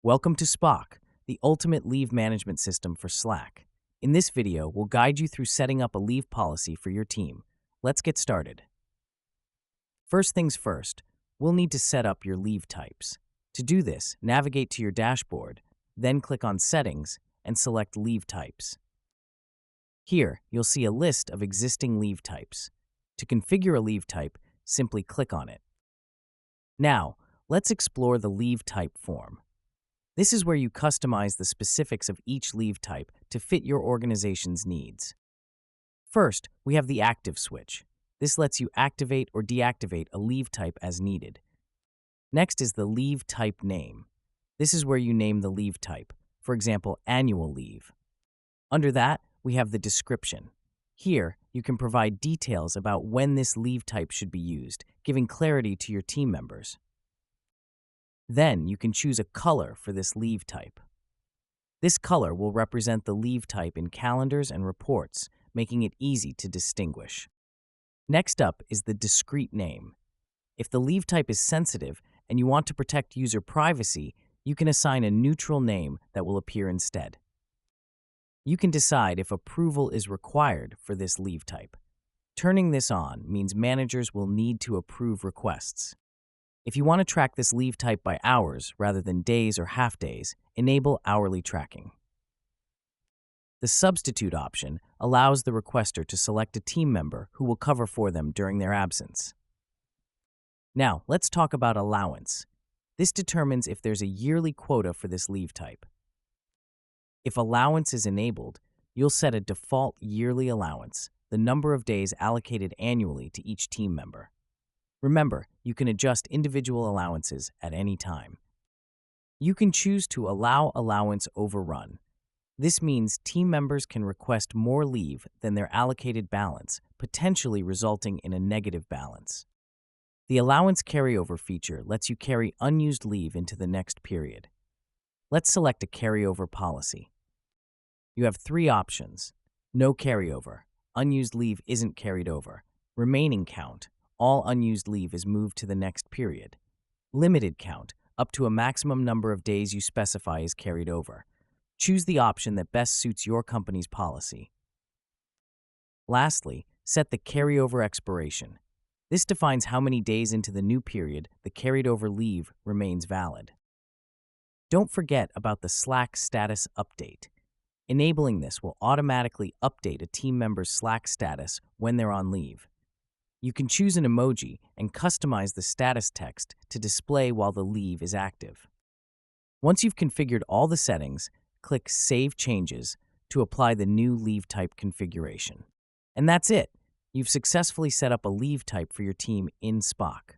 Welcome to Spock, the ultimate leave management system for Slack. In this video, we'll guide you through setting up a leave policy for your team. Let's get started. First things first, we'll need to set up your leave types. To do this, navigate to your dashboard, then click on Settings and select Leave Types. Here, you'll see a list of existing leave types. To configure a leave type, simply click on it. Now, let's explore the leave type form. This is where you customize the specifics of each leave type to fit your organization's needs. First, we have the active switch. This lets you activate or deactivate a leave type as needed. Next is the leave type name. This is where you name the leave type, for example, annual leave. Under that, we have the description. Here, you can provide details about when this leave type should be used, giving clarity to your team members. Then you can choose a color for this leave type. This color will represent the leave type in calendars and reports, making it easy to distinguish. Next up is the discrete name. If the leave type is sensitive and you want to protect user privacy, you can assign a neutral name that will appear instead. You can decide if approval is required for this leave type. Turning this on means managers will need to approve requests. If you want to track this leave type by hours rather than days or half days, enable hourly tracking. The substitute option allows the requester to select a team member who will cover for them during their absence. Now, let's talk about allowance. This determines if there's a yearly quota for this leave type. If allowance is enabled, you'll set a default yearly allowance, the number of days allocated annually to each team member. Remember, you can adjust individual allowances at any time. You can choose to allow allowance overrun. This means team members can request more leave than their allocated balance, potentially resulting in a negative balance. The allowance carryover feature lets you carry unused leave into the next period. Let's select a carryover policy. You have three options: no carryover, unused leave isn't carried over, remaining count, all unused leave is moved to the next period. Limited count, up to a maximum number of days you specify is carried over. Choose the option that best suits your company's policy. Lastly, set the carryover expiration. This defines how many days into the new period the carried over leave remains valid. Don't forget about the Slack status update. Enabling this will automatically update a team member's Slack status when they're on leave. You can choose an emoji and customize the status text to display while the leave is active. Once you've configured all the settings, click Save Changes to apply the new leave type configuration. And that's it. You've successfully set up a leave type for your team in Spock.